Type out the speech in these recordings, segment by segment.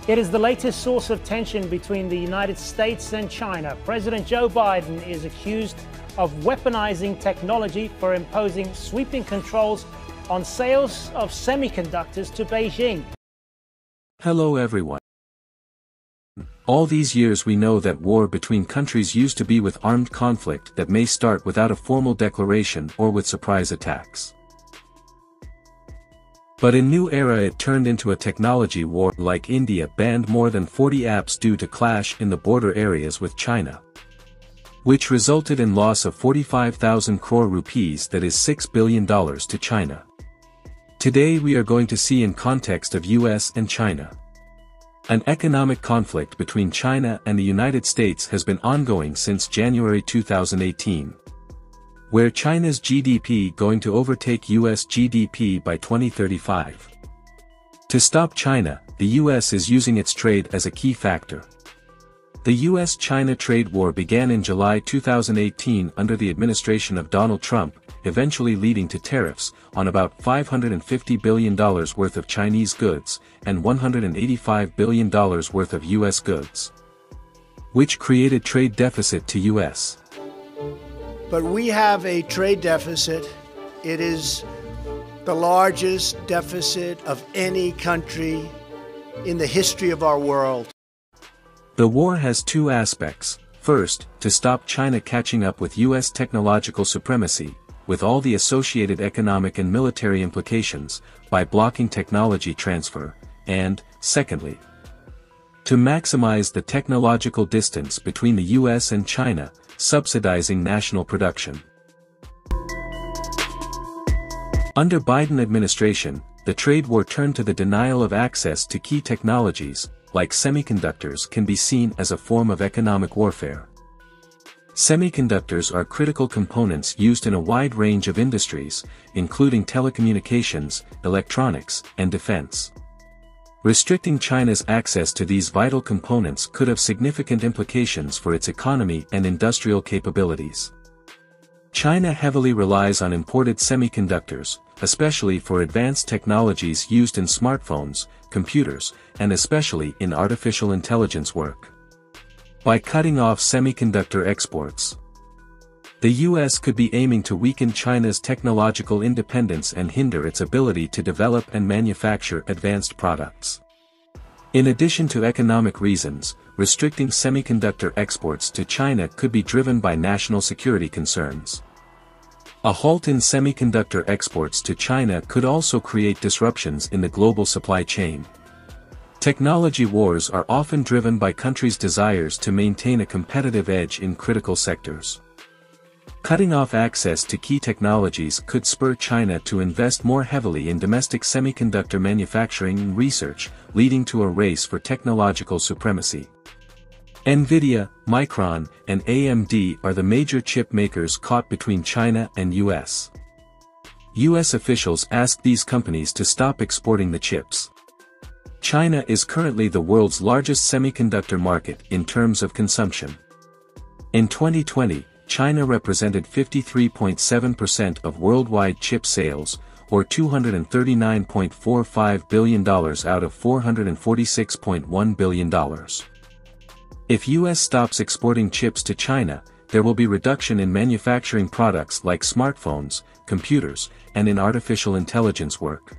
It is the latest source of tension between the United States and China. President Joe Biden is accused of weaponizing technology for imposing sweeping controls on sales of semiconductors to Beijing. Hello everyone. All these years we know that war between countries used to be with armed conflict that may start without a formal declaration or with surprise attacks. But in new era it turned into a technology war, like India banned more than 40 apps due to clash in the border areas with China, which resulted in loss of 45,000 crore rupees, that is $6 billion to China. Today we are going to see in context of US and China. An economic conflict between China and the United States has been ongoing since January 2018. Where China's GDP going to overtake US GDP by 2035. To stop China, the US is using its trade as a key factor. The US-China trade war began in July 2018 under the administration of Donald Trump, eventually leading to tariffs on about $550 billion worth of Chinese goods and $185 billion worth of US goods, which created trade deficit to US. But we have a trade deficit. It is the largest deficit of any country in the history of our world. The war has two aspects. First, to stop China catching up with US technological supremacy, with all the associated economic and military implications, by blocking technology transfer, and, secondly, to maximize the technological distance between the US and China, subsidizing national production. Under Biden administration, the trade war turned to the denial of access to key technologies, like semiconductors, can be seen as a form of economic warfare. Semiconductors are critical components used in a wide range of industries, including telecommunications, electronics, and defense. Restricting China's access to these vital components could have significant implications for its economy and industrial capabilities. China heavily relies on imported semiconductors, especially for advanced technologies used in smartphones, computers, and especially in artificial intelligence work. By cutting off semiconductor exports, the US could be aiming to weaken China's technological independence and hinder its ability to develop and manufacture advanced products. In addition to economic reasons, restricting semiconductor exports to China could be driven by national security concerns. A halt in semiconductor exports to China could also create disruptions in the global supply chain. Technology wars are often driven by countries' desires to maintain a competitive edge in critical sectors. Cutting off access to key technologies could spur China to invest more heavily in domestic semiconductor manufacturing and research, leading to a race for technological supremacy. Nvidia, Micron, and AMD are the major chip makers caught between China and US. US officials asked these companies to stop exporting the chips. China is currently the world's largest semiconductor market in terms of consumption. In 2020, China represented 53.7% of worldwide chip sales, or $239.45 billion out of $446.1 billion. If US stops exporting chips to China, there will be reduction in manufacturing products like smartphones, computers, and in artificial intelligence work.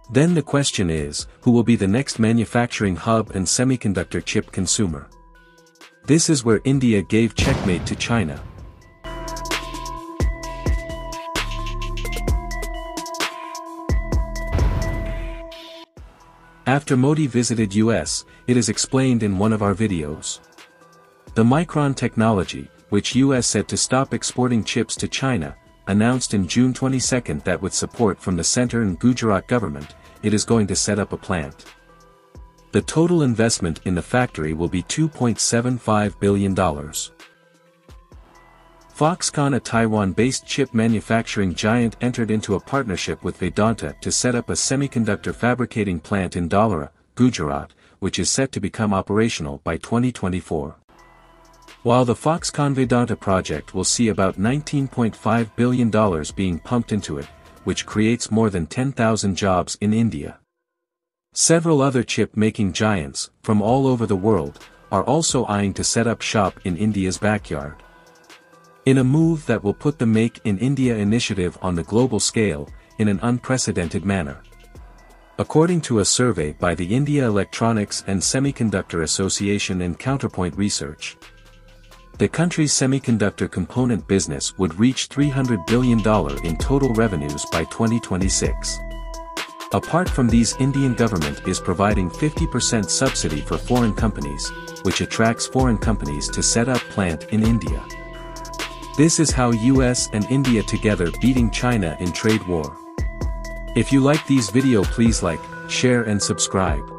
Then the question is, who will be the next manufacturing hub and semiconductor chip consumer? This is where India gave checkmate to China. After Modi visited US, it is explained in one of our videos. The Micron technology, which US said to stop exporting chips to China, announced in June 22 that with support from the center and Gujarat government, it is going to set up a plant. The total investment in the factory will be $2.75 billion. Foxconn, a Taiwan-based chip manufacturing giant, entered into a partnership with Vedanta to set up a semiconductor fabricating plant in Dhalara, Gujarat, which is set to become operational by 2024. While the Foxconn Vedanta project will see about $19.5 billion being pumped into it, which creates more than 10,000 jobs in India. Several other chip-making giants, from all over the world, are also eyeing to set up shop in India's backyard. In a move that will put the Make in India initiative on the global scale, in an unprecedented manner. According to a survey by the India Electronics and Semiconductor Association and Counterpoint Research, the country's semiconductor component business would reach $300 billion in total revenues by 2026. Apart from these, Indian government is providing 50% subsidy for foreign companies, which attracts foreign companies to set up plant in India. This is how US and India together beating China in trade war. If you like these video, please like, share and subscribe.